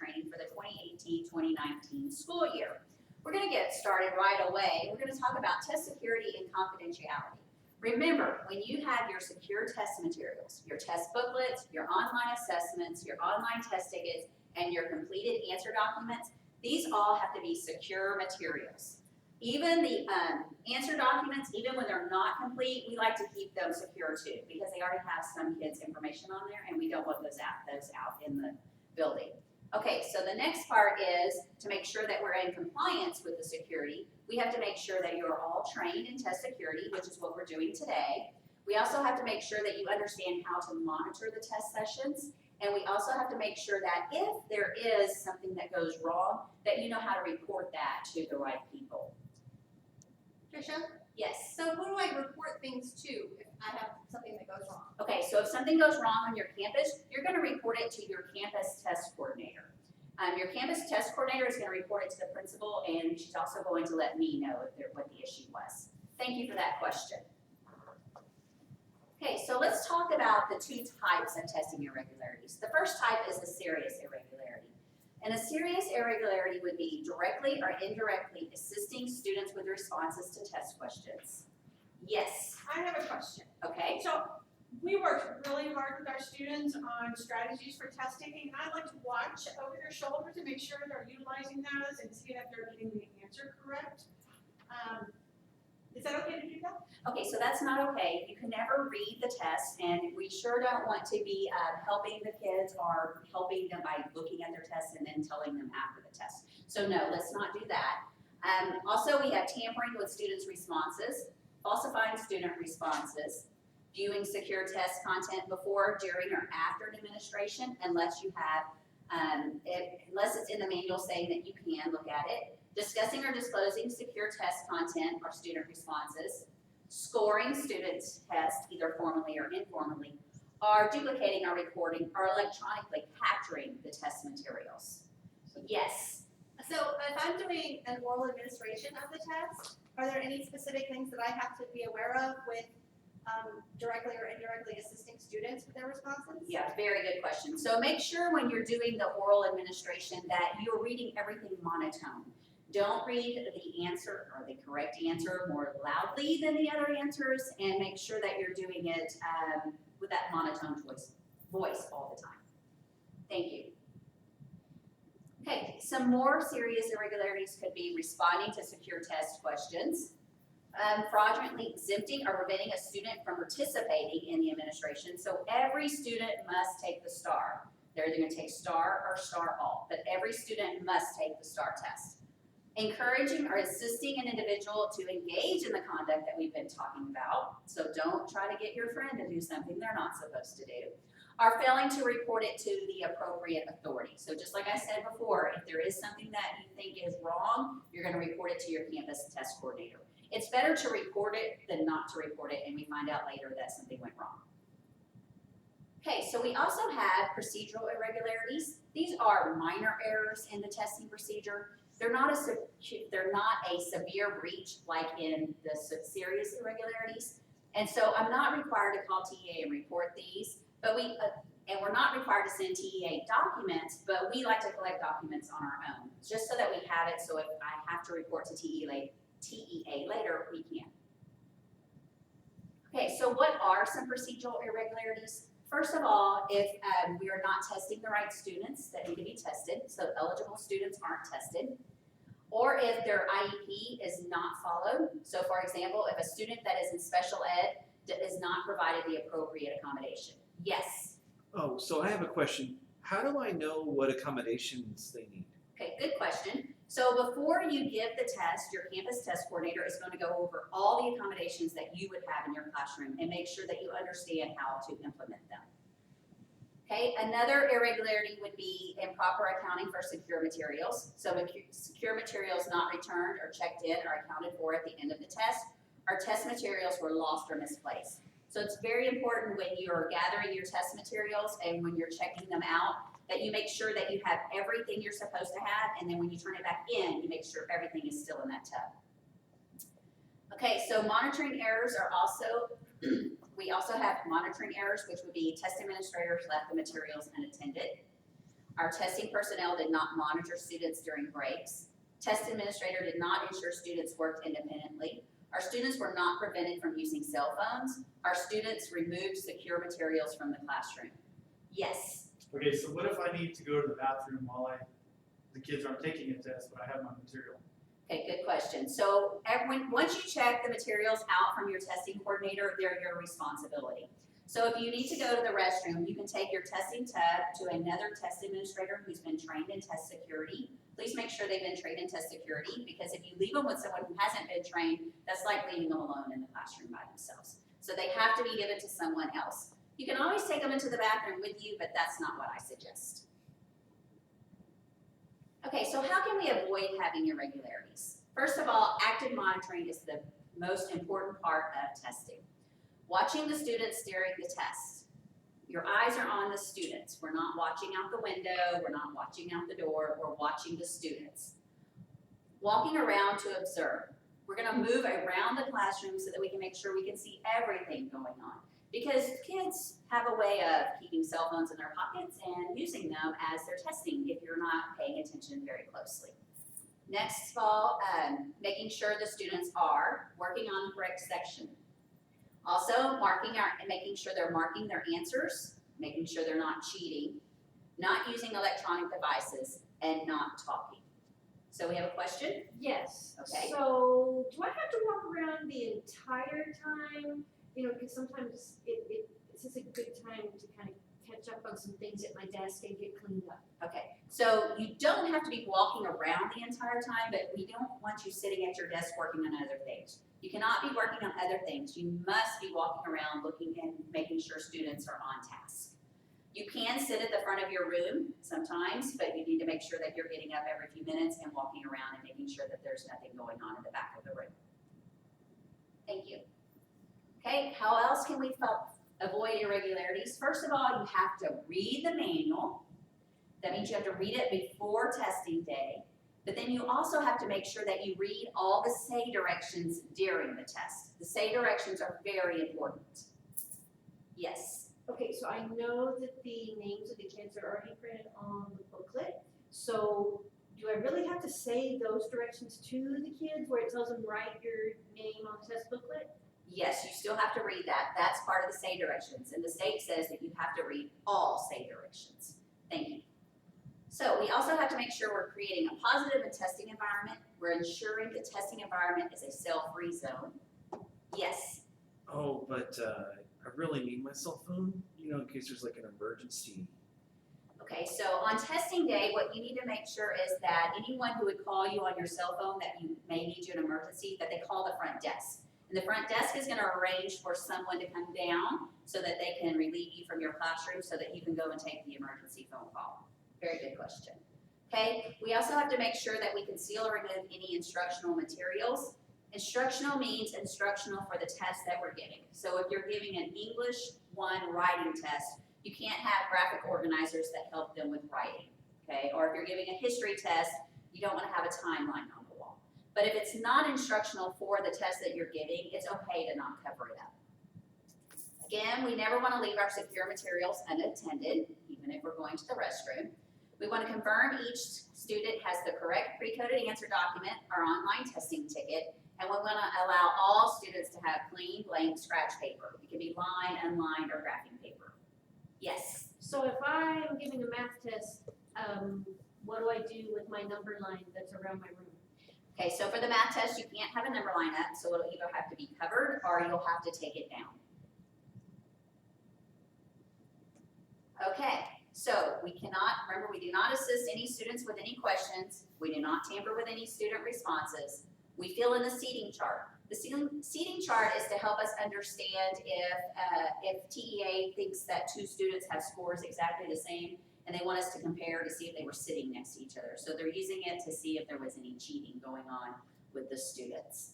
training for the 2018-2019 school year. We're going to get started right away. We're going to talk about test security and confidentiality. Remember, when you have your secure test materials, your test booklets, your online assessments, your online test tickets, and your completed answer documents, these all have to be secure materials. Even the answer documents, even when they're not complete, we like to keep them secure too, because they already have some kids' information on there, and we don't want those out in the building. Okay, so the next part is to make sure that we're in compliance with the security. We have to make sure that you're all trained in test security, which is what we're doing today. We also have to make sure that you understand how to monitor the test sessions. And we also have to make sure that if there is something that goes wrong, that you know how to report that to the right people. Trisha? Yes. So who do I report things to if I have something that goes wrong? Okay, so if something goes wrong on your campus, you're going to report it to your campus test coordinator. Your campus test coordinator is going to report it to the principal, and she's also going to let me know what the issue was. Thank you for that question. Okay, so let's talk about the two types of testing irregularities. The first type is a serious irregularity. And a serious irregularity would be directly or indirectly assisting students with responses to test questions. Yes. I have a question. Okay. So we work really hard with our students on strategies for test taking. I like to watch over their shoulder to make sure they're utilizing those and see if they're getting the answer correct. Is that okay to do that? Okay, so that's not okay. You can never read the test, and we sure don't want to be helping the kids or helping them by looking at their tests and then telling them after the test. So no, let's not do that. Also, we have tampering with students' responses, falsifying student responses, viewing secure test content before, during, or after an administration, unless you have, unless it's in the manual saying that you can look at it, discussing or disclosing secure test content or student responses, scoring students' tests either formally or informally, or duplicating or recording or electronically capturing the test materials. Yes. So if I'm doing an oral administration of the test, are there any specific things that I have to be aware of with directly or indirectly assisting students with their responses? Yeah, very good question. So make sure when you're doing the oral administration that you're reading everything monotone. Don't read the answer or the correct answer more loudly than the other answers, and make sure that you're doing it with that monotone voice all the time. Thank you. Okay, some more serious irregularities could be responding to secure test questions, fraudulently exempting or preventing a student from participating in the administration. So every student must take the STAR. They're either going to take STAR or STAR all, but every student must take the STAR test. Encouraging or assisting an individual to engage in the conduct that we've been talking about. So don't try to get your friend to do something they're not supposed to do. Are failing to report it to the appropriate authority. So just like I said before, if there is something that you think is wrong, you're going to report it to your campus test coordinator. It's better to report it than not to report it, and we find out later that something went wrong. Okay, so we also have procedural irregularities. These are minor errors in the testing procedure. They're not a severe breach like in the serious irregularities. And so I'm not required to call TEA and report these, but we're not required to send TEA documents, but we like to collect documents on our own, just so that we have it, so if I have to report to TEA later, we can. Okay, so what are some procedural irregularities? First of all, if we are not testing the right students that need to be tested, so eligible students aren't tested, or if their IEP is not followed. So for example, if a student that is in special ed is not provided the appropriate accommodation. Yes? Oh, so I have a question. How do I know what accommodations they need? Okay, good question. So before you give the test, your campus test coordinator is going to go over all the accommodations that you would have in your classroom and make sure that you understand how to implement them. Okay, another irregularity would be improper accounting for secure materials. So secure materials not returned or checked in or accounted for at the end of the test, or test materials were lost or misplaced. So it's very important when you're gathering your test materials and when you're checking them out that you make sure that you have everything you're supposed to have, and then when you turn it back in, you make sure everything is still in that tub. Okay, so monitoring errors are also, we also have monitoring errors, which would be test administrators left the materials unattended, Our testing personnel did not monitor students during breaks. Test administrator did not ensure students worked independently. Our students were not prevented from using cell phones. Our students removed secure materials from the classroom. Yes, Okay, so what if I need to go to the bathroom while the kids aren't taking a test, but I have my material? okay, good question. So once you check the materials out from your testing coordinator, they're your responsibility. So if you need to go to the restroom, you can take your testing tub to another test administrator who's been trained in test security. Please make sure they've been trained in test security, because if you leave them with someone who hasn't been trained, that's like leaving them alone in the classroom by themselves. So they have to be given to someone else. You can always take them into the bathroom with you, but that's not what I suggest. Okay, so how can we avoid having irregularities? First of all, active monitoring is the most important part of testing. Watching the students during the test. Your eyes are on the students. We're not watching out the window, we're not watching out the door, we're watching the students. Walking around to observe. We're gonna move around the classroom so that we can make sure we can see everything going on. Because kids have a way of keeping cell phones in their pockets and using them as they're testing if you're not paying attention very closely. Next of all, making sure the students are working on the correct section. Also, making sure they're marking their answers, making sure they're not cheating, not using electronic devices, and not talking. So we have a question? Yes. Okay. So do I have to walk around the entire time? You know, because sometimes it's just a good time to kind of catch up on some things at my desk and get cleaned up. Okay, so you don't have to be walking around the entire time, but we don't want you sitting at your desk working on other things. You cannot be working on other things. You must be walking around looking and making sure students are on task. You can sit at the front of your room sometimes, but you need to make sure that you're getting up every few minutes and walking around and making sure that there's nothing going on in the back of the room. Thank you. Okay, how else can we avoid irregularities? First of all, you have to read the manual. That means you have to read it before testing day. But then you also have to make sure that you read all the say directions during the test. The say directions are very important. Yes. Okay, so I know that the names of the kids are already printed on the booklet. So do I really have to say those directions to the kids where it tells them write your name on the test booklet? Yes, you still have to read that. That's part of the say directions. And the state says that you have to read all say directions. Thank you. So we also have to make sure we're creating a positive and testing environment. We're ensuring the testing environment is a cell-free zone. Yes. Oh, but I really need my cell phone, you know, in case there's like an emergency. Okay, so on testing day, what you need to make sure is that anyone who would call you on your cell phone that you may need you an emergency, that they call the front desk. And the front desk is gonna arrange for someone to come down so that they can relieve you from your classroom so that you can go and take the emergency phone call. Very good question. Okay, we also have to make sure that we conceal or remove any instructional materials. Instructional means instructional for the test that we're giving. So if you're giving an English 1 writing test, you can't have graphic organizers that help them with writing, okay? Or if you're giving a history test, you don't wanna have a timeline on the wall. But if it's not instructional for the test that you're giving, it's okay to not cover it up. Again, we never wanna leave our secure materials unattended, even if we're going to the restroom. We wanna confirm each student has the correct pre-coded answer document or online testing ticket, and we wanna allow all students to have clean blank scratch paper. It can be line, unlined, or graphing paper. Yes. So if I'm giving a math test, what do I do with my number line that's around my room? Okay, so for the math test, you can't have a number line up, so it'll either have to be covered or you'll have to take it down. Okay, so we do not assist any students with any questions. We do not tamper with any student responses. We fill in the seating chart. The seating chart is to help us understand if TEA thinks that 2 students have scores exactly the same and they want us to compare to see if they were sitting next to each other. So they're using it to see if there was any cheating going on with the students.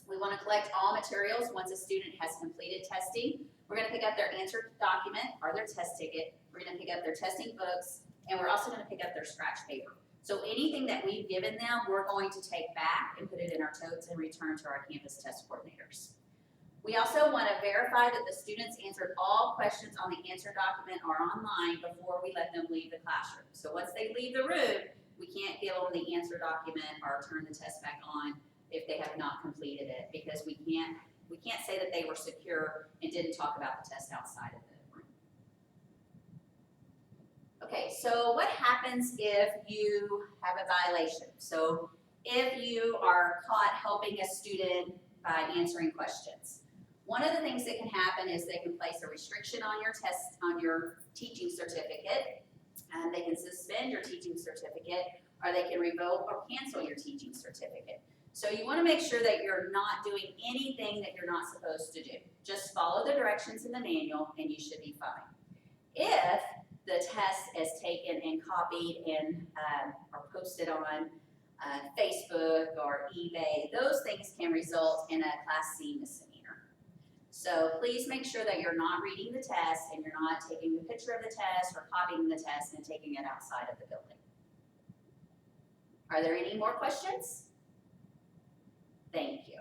We want to collect all materials once a student has completed testing. We're going to pick up their answer document or their test ticket. We're going to pick up their testing books, and we're also going to pick up their scratch paper. So anything that we've given them, we're going to take back and put it in our totes and return to our campus test coordinators. We also want to verify that the students answered all questions on the answer document or online before we let them leave the classroom. So once they leave the room, we can't give them the answer document or turn the test back on if they have not completed it, because we can't say that they were secure and didn't talk about the test outside of the room. Okay, so what happens if you have a violation? So if you are caught helping a student by answering questions, one of the things that can happen is they can place a restriction on your test, on your teaching certificate, and they can suspend your teaching certificate, or they can revoke or cancel your teaching certificate. So you want to make sure that you're not doing anything that you're not supposed to do. Just follow the directions in the manual and you should be fine. If the test is taken and copied and or posted on Facebook or eBay, those things can result in a Class C misdemeanor. So please make sure that you're not reading the test and you're not taking a picture of the test or copying the test and taking it outside of the building. Are there any more questions? Thank you.